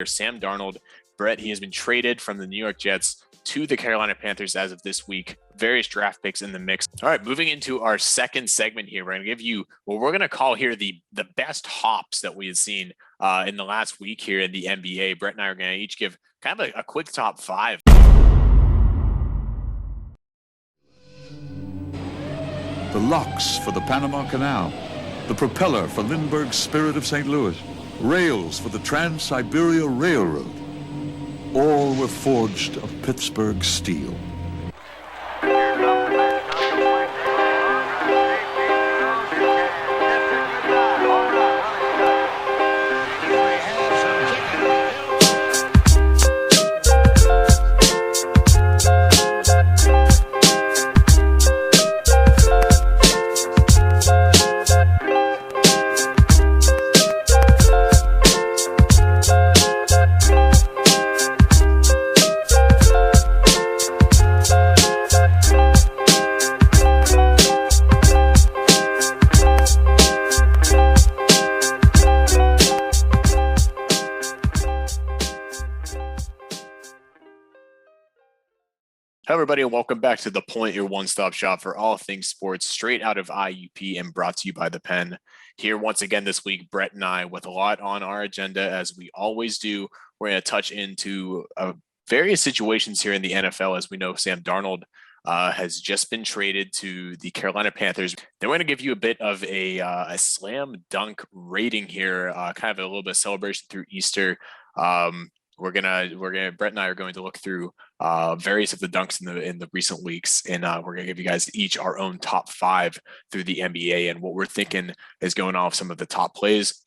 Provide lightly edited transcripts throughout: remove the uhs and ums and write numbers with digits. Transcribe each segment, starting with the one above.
Sam Darnold. Brett, he has been traded from the New York Jets to the Carolina Panthers as of this week. Various draft picks in the mix. All right, moving into our second segment here, we're going to give you what we're going to call here the best hops that we have seen in the last week here in the NBA. Brett and I are going to each give kind of a quick top five. The locks for the Panama Canal, the propeller for Lindbergh's Spirit of St. Louis, rails for the Trans-Siberia Railroad. All were forged of Pittsburgh steel. Hello, everybody, and welcome back to The Point, your one-stop shop for all things sports, straight out of IUP and brought to you by The Pen. Here once again this week, Brett and I, with a lot on our agenda, as we always do. We're going to touch into various situations here in the NFL. As we know, Sam Darnold has just been traded to the Carolina Panthers. Then we're going to give you a bit of a slam dunk rating here, kind of a little bit of celebration through Easter. Brett and I are going to look through various of the dunks in the recent weeks, and we're going to give you guys each our own top five through the NBA and what we're thinking is going off some of the top plays.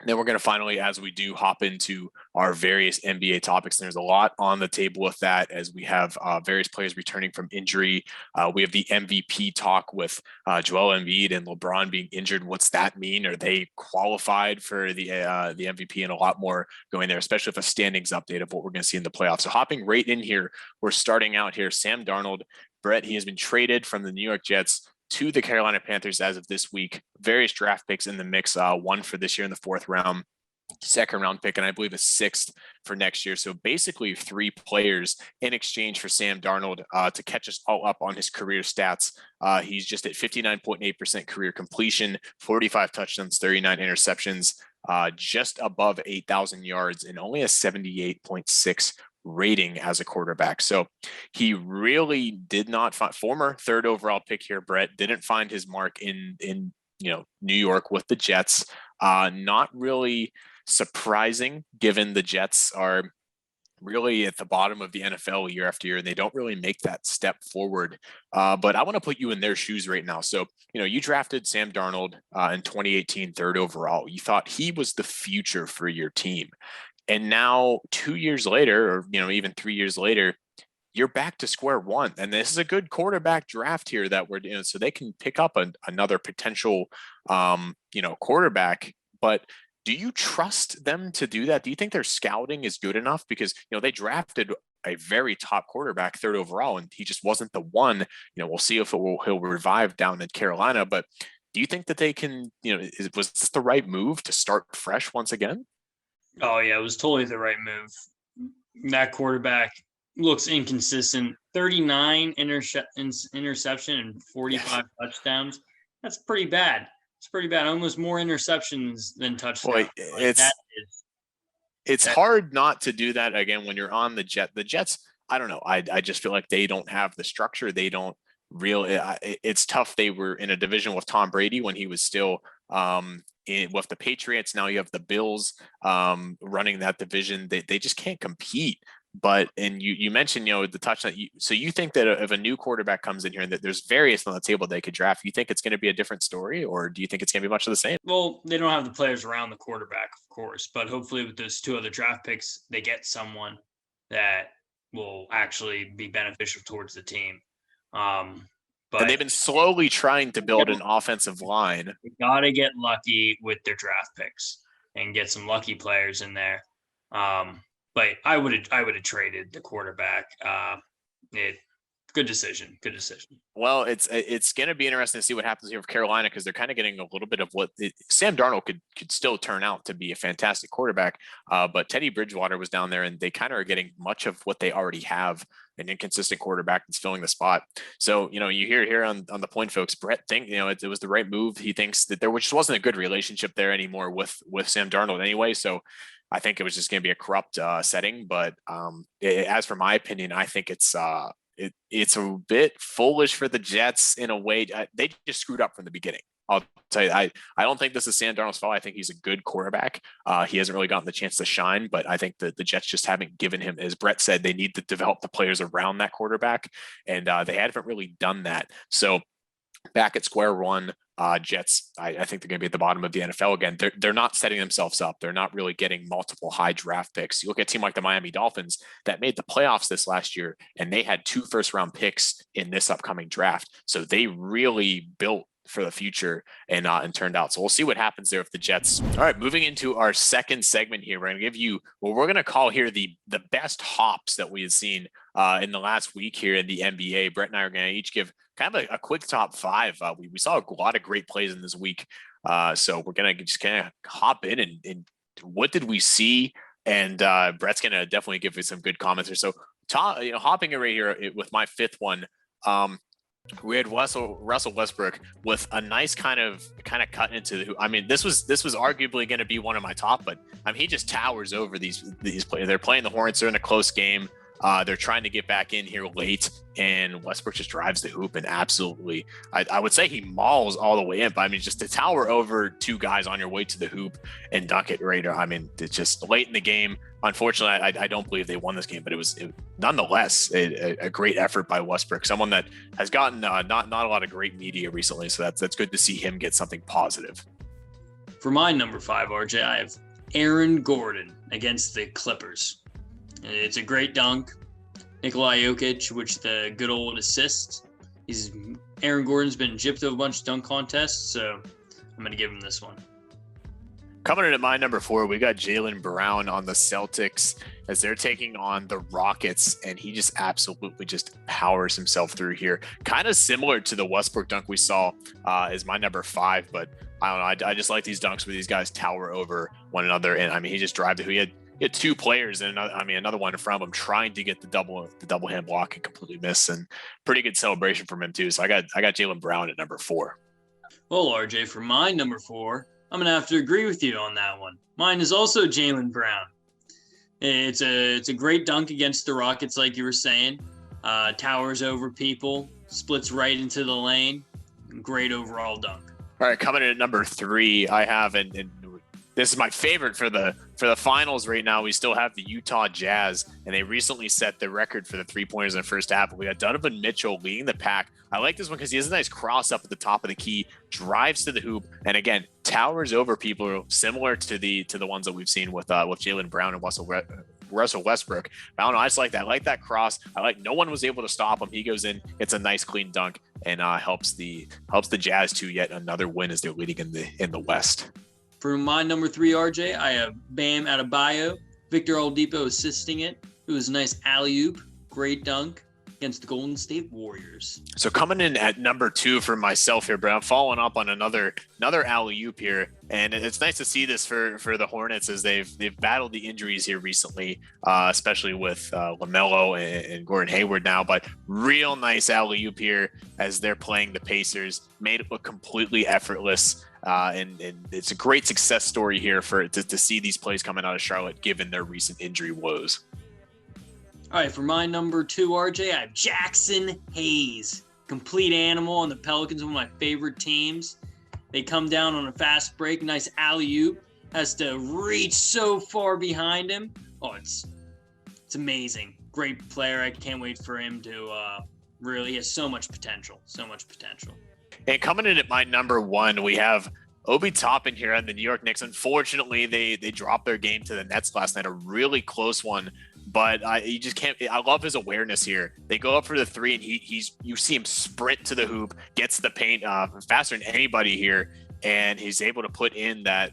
And then we're going to finally, as we do, hop into our various NBA topics. And there's a lot on the table with that, as we have various players returning from injury. We have the MVP talk with Joel Embiid and LeBron being injured. What's that mean? Are they qualified for the MVP? And a lot more going there, especially with a standings update of what we're going to see in the playoffs. So hopping right in here, we're starting out here. Sam Darnold. Brett, he has been traded from the New York Jets to the Carolina Panthers as of this week. Various draft picks in the mix, one for this year in the fourth round, second round pick, and I believe a sixth for next year. So basically 3 players in exchange for Sam Darnold to catch us all up on his career stats. He's just at 59.8% career completion, 45 touchdowns, 39 interceptions, just above 8,000 yards, and only a 78.6 rating as a quarterback. So he really did not find, former third overall pick here, Brett, didn't find his mark in New York with the Jets. Not really surprising, given the Jets are really at the bottom of the NFL year after year, and they don't really make that step forward. But I want to put you in their shoes right now. So, you drafted Sam Darnold in 2018, third overall. You thought he was the future for your team. And now 2 years later, or, even 3 years later, you're back to square one. And this is a good quarterback draft here that we're doing, so they can pick up another potential, quarterback. But do you trust them to do that? Do you think their scouting is good enough? Because, they drafted a very top quarterback third overall, and he just wasn't the one. We'll see if he'll revive down in Carolina. But do you think that they can, was this the right move to start fresh once again? Oh, yeah, it was totally the right move. That quarterback looks inconsistent. 39 interception and 45 touchdowns. That's pretty bad. It's pretty bad. Almost more interceptions than touchdowns. Boy, it's hard not to do that again when you're on the Jets. The Jets, I don't know. I just feel like they don't have the structure. They don't really. It's tough. They were in a division with Tom Brady when he was still with the Patriots. Now you have the Bills running that division. They just can't compete. But, and you mentioned, the touchdown. So you think that if a new quarterback comes in here and that there's various on the table they could draft, you think it's going to be a different story, or do you think it's going to be much of the same? Well, they don't have the players around the quarterback, of course, but hopefully with those 2 other draft picks, they get someone that will actually be beneficial towards the team. But and they've been slowly trying to build an offensive line. They got to get lucky with their draft picks and get some lucky players in there. But I would have traded the quarterback. Good decision. Good decision. Well, it's going to be interesting to see what happens here with Carolina, because they're kind of getting a little bit of what Sam Darnold could still turn out to be a fantastic quarterback. But Teddy Bridgewater was down there, and they kind of are getting much of what they already have, an inconsistent quarterback that's filling the spot. So, you hear here on the point, folks, Brett think, it was the right move. He thinks that there just wasn't a good relationship there anymore with Sam Darnold anyway. So I think it was just going to be a corrupt setting. But as for my opinion, I think it's a bit foolish for the Jets in a way. They just screwed up from the beginning. I'll tell you, I don't think this is Sam Darnold's fault. I think he's a good quarterback. He hasn't really gotten the chance to shine, but I think that the Jets just haven't given him, as Brett said, they need to develop the players around that quarterback, and they haven't really done that. So back at square one, Jets, I think they're going to be at the bottom of the NFL again. They're not setting themselves up. They're not really getting multiple high draft picks. You look at a team like the Miami Dolphins that made the playoffs this last year, and they had 2 first-round picks in this upcoming draft. So they really built for the future and turned out. So we'll see what happens there with the Jets. All right, moving into our second segment here, we're going to give you what we're going to call here the best hops that we have seen in the last week here in the NBA. Brett and I are going to each give kind of a quick top 5. We saw a lot of great plays in this week. So we're going to just kind of hop in and what did we see? And Brett's going to definitely give you some good comments here. So hopping it right here with my 5th one, we had Russell Westbrook with a nice kind of cut into the. I mean, this was arguably going to be one of my top, but he just towers over these players. They're playing the Hornets. They're in a close game. They're trying to get back in here late, and Westbrook just drives the hoop and absolutely, I would say he mauls all the way in. But just to tower over 2 guys on your way to the hoop and dunk it right. It's just late in the game. Unfortunately, I don't believe they won this game, but it was nonetheless a great effort by Westbrook, someone that has gotten not a lot of great media recently. So that's good to see him get something positive. For my number 5, RJ, I have Aaron Gordon against the Clippers. It's a great dunk. Nikola Jokic, which the good old assist. Aaron Gordon's been gypped of a bunch of dunk contests, so I'm going to give him this one. Coming in at my number 4, we got Jaylen Brown on the Celtics as they're taking on the Rockets, and he just absolutely just powers himself through here. Kind of similar to the Westbrook dunk we saw is my number 5, but I don't know. I just like these dunks where these guys tower over one another, and he just drives it. He had 2 players and another one in front of him trying to get the double hand block and completely miss, and pretty good celebration from him too. So I got Jaylen Brown at number 4. Well, RJ, for my number 4, I'm gonna have to agree with you on that one. Mine is also Jaylen Brown. It's a great dunk against the Rockets, like you were saying. Towers over people, splits right into the lane. Great overall dunk. All right, coming in at number 3, I have and this is my favorite for the finals right now. We still have the Utah Jazz, and they recently set the record for the 3-pointers in the first half. We got Donovan Mitchell leading the pack. I like this one because he has a nice cross up at the top of the key, drives to the hoop, and again towers over people, similar to the ones that we've seen with Jaylen Brown and Russell Westbrook. I don't know. I just like that. I like that cross. No one was able to stop him. He goes in. It's a nice clean dunk, and helps the Jazz to yet another win as they're leading in the West. For my number 3, RJ, I have Bam Adebayo. Victor Oladipo assisting it. It was a nice alley-oop, great dunk against the Golden State Warriors. So coming in at number 2 for myself here, but I'm following up on another alley-oop here, and it's nice to see this for the Hornets as they've battled the injuries here recently, especially with LaMelo and Gordon Hayward now. But real nice alley-oop here as they're playing the Pacers, made it look completely effortless. And it's a great success story here to see these plays coming out of Charlotte, given their recent injury woes. All right, for my number 2, RJ, I have Jackson Hayes. Complete animal on the Pelicans, one of my favorite teams. They come down on a fast break, nice alley-oop. Has to reach so far behind him. Oh, it's amazing. Great player. I can't wait for him to really, he has so much potential. And coming in at my number 1, we have Obi Toppin here on the New York Knicks. Unfortunately, they dropped their game to the Nets last night, a really close one. But you just can't. I love his awareness here. They go up for the 3, and you see him sprint to the hoop, gets the paint faster than anybody here, and he's able to put in that.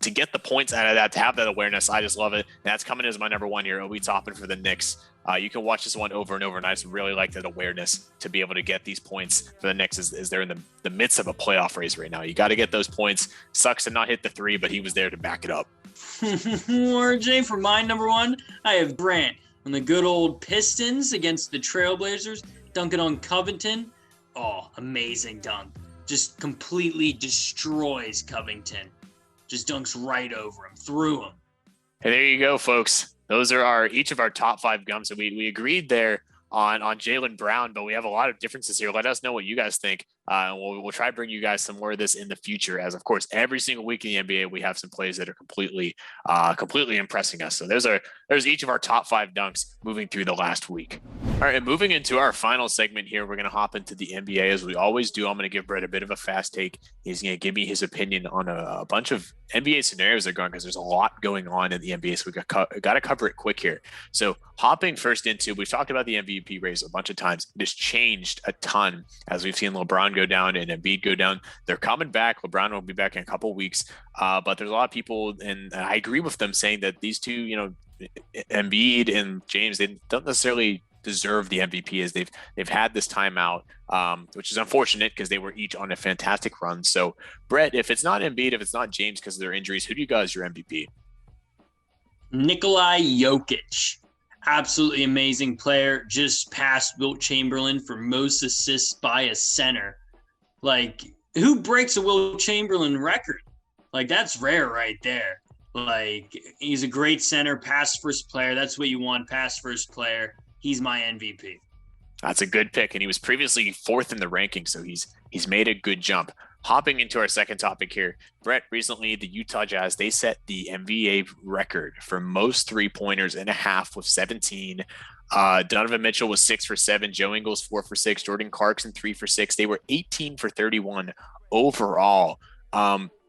to get the points out of that, to have that awareness, I just love it. And that's coming as my number one here. Obi Toppin for the Knicks. You can watch this one over and over, and I just really like that awareness to be able to get these points for the Knicks as they're in the midst of a playoff race right now. You got to get those points. Sucks to not hit the three, but he was there to back it up. RJ, for my number one, I have Brant on the good old Pistons against the Trailblazers, dunking on Covington. Oh, amazing dunk. Just completely destroys Covington. Just dunks right over him, through him. Hey, there you go, folks. Those are each of our top 5 gums. So we agreed there on Jaylen Brown, but we have a lot of differences here. Let us know what you guys think. We'll try to bring you guys some more of this in the future, as of course, every single week in the NBA, we have some plays that are completely impressing us. So there's each of our top 5 dunks moving through the last week. All right, and moving into our final segment here, we're going to hop into the NBA as we always do. I'm going to give Brett a bit of a fast take. He's going to give me his opinion on a bunch of NBA scenarios that are going, because there's a lot going on in the NBA. So we got to cover it quick here. So hopping first into, we've talked about the MVP race a bunch of times. It has changed a ton as we've seen LeBron go down and Embiid go down. They're coming back. LeBron will be back in a couple of weeks. But there's a lot of people, and I agree with them, saying that these two, Embiid and James, they don't necessarily deserve the MVP as they've had this timeout, which is unfortunate because they were each on a fantastic run. So, Brett, if it's not Embiid, if it's not James because of their injuries, who do you guys your MVP? Nikolai Jokic. Absolutely amazing player. Just passed Wilt Chamberlain for most assists by a center. Like, who breaks a Wilt Chamberlain record? Like, that's rare right there. Like, he's a great center, pass first player. That's what you want, pass first player. He's my MVP. That's a good pick, and he was previously 4th in the ranking, so he's made a good jump. Hopping into our second topic here, Brett, recently the Utah Jazz, they set the NBA record for most three-pointers in a half with 17. Donovan Mitchell was 6 for 7, Joe Ingles 4 for 6, Jordan Clarkson 3 for 6. They were 18 for 31 overall.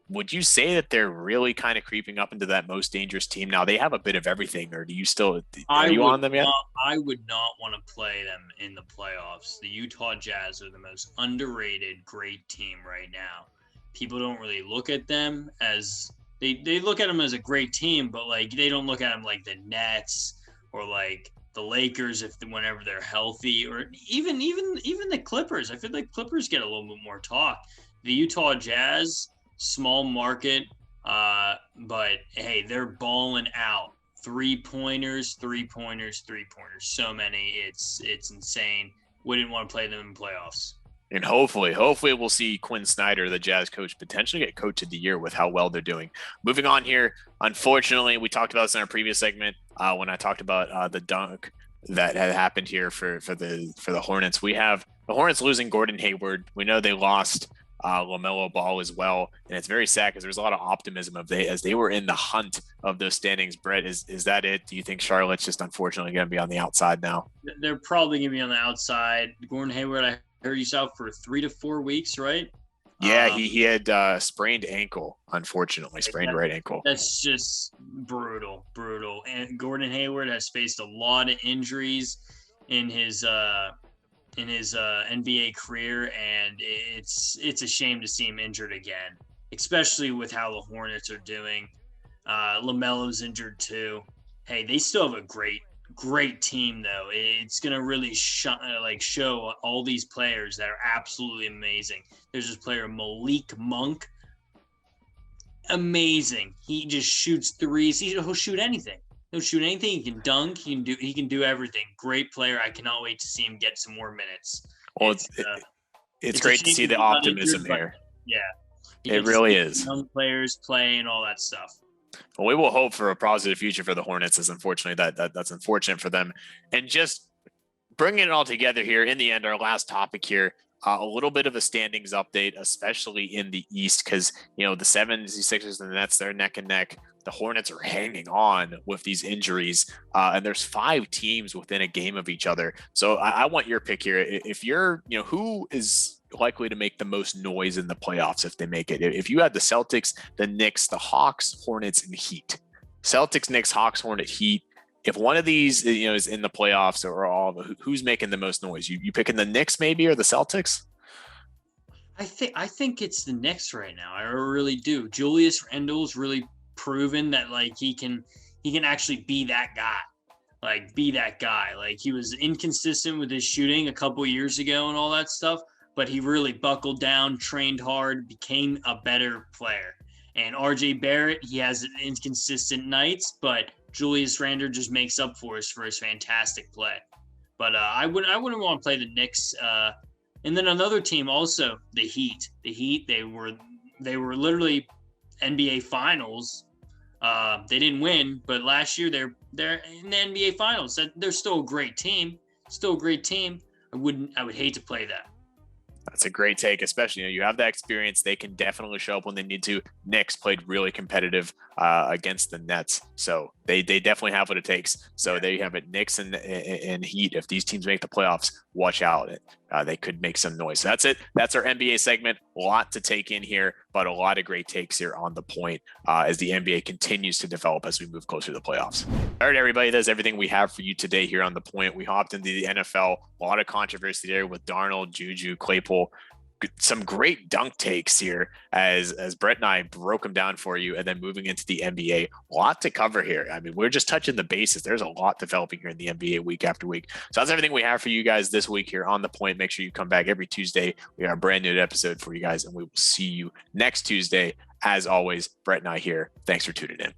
Would you say that they're really kind of creeping up into that most dangerous team now? They have a bit of everything, or do you still are you on them yet? I would not want to play them in the playoffs. The Utah Jazz are the most underrated, great team right now. People don't really look at them as they look at them as a great team, but like they don't look at them like the Nets or like the Lakers whenever they're healthy, or even the Clippers. I feel like Clippers get a little bit more talk. The Utah Jazz, small market, but hey, they're balling out. Three-pointers. So many. It's insane. Wouldn't want to play them in playoffs. And hopefully we'll see Quinn Snyder, the Jazz coach, potentially get coach of the year with how well they're doing. Moving on here, unfortunately, we talked about this in our previous segment when I talked about the dunk that had happened here for the Hornets. We have the Hornets losing Gordon Hayward. We know they lost LaMelo Ball as well, and it's very sad because there's a lot of optimism as they were in the hunt of those standings. Brett, is that it? Do you think Charlotte's just unfortunately going to be on the outside now? They're probably going to be on the outside. Gordon Hayward, I heard he's out for 3 to 4 weeks, right? Yeah, he had sprained ankle, unfortunately, right ankle. That's just brutal. And Gordon Hayward has faced a lot of injuries in his NBA career, and it's a shame to see him injured again, especially with how the Hornets are doing. LaMelo's injured too. Hey, they still have a great team though. It's gonna really show all these players that are absolutely amazing. There's this player Malik Monk, amazing. He just shoots threes. He'll shoot anything. He'll shoot anything. He can dunk. He can do everything. Great player. I cannot wait to see him get some more minutes. Well, it's great to see the optimism here. Yeah, it really is. Young players play and all that stuff. Well, we will hope for a positive future for the Hornets, as unfortunately that's unfortunate for them. And just bringing it all together here in the end, our last topic here, a little bit of a standings update, especially in the East, because, the 76ers and the Nets, they're neck and neck. The Hornets are hanging on with these injuries, and there's 5 teams within a game of each other. So I want your pick here. If you're, who is likely to make the most noise in the playoffs if they make it? If you had the Celtics, the Knicks, the Hawks, Hornets, and Heat. Celtics, Knicks, Hawks, Hornet, Heat. If one of these, is in the playoffs or all of them, who's making the most noise? You picking the Knicks maybe, or the Celtics? I think it's the Knicks right now. I really do. Julius Randle's really proven that like he can actually be that guy. Like he was inconsistent with his shooting a couple years ago and all that stuff, but he really buckled down, trained hard, became a better player. And RJ Barrett, he has inconsistent nights, but Julius Randle just makes up for his fantastic play. But I wouldn't want to play the Knicks. And then another team also, the Heat. The Heat, they were literally NBA Finals. They didn't win, but last year they're in the NBA Finals. They're still a great team. I would hate to play that. That's a great take, especially, you have that experience. They can definitely show up when they need to. Knicks played really competitive against the Nets, so they definitely have what it takes. So there you have it, Knicks and Heat. If these teams make the playoffs, watch out. They could make some noise. So that's it. That's our NBA segment. A lot to take in here, but a lot of great takes here on the point as the NBA continues to develop as we move closer to the playoffs. All right, everybody, that's everything we have for you today here on the point. We hopped into the NFL. A lot of controversy there with Darnold, Juju, Claypool. Some great dunk takes here as Brett and I broke them down for you, and then moving into the NBA. A lot to cover here. I mean, we're just touching the bases. There's a lot developing here in the NBA week after week. So that's everything we have for you guys this week here on the point. Make sure you come back every Tuesday. We have a brand new episode for you guys, and we will see you next Tuesday. As always, Brett and I here. Thanks for tuning in.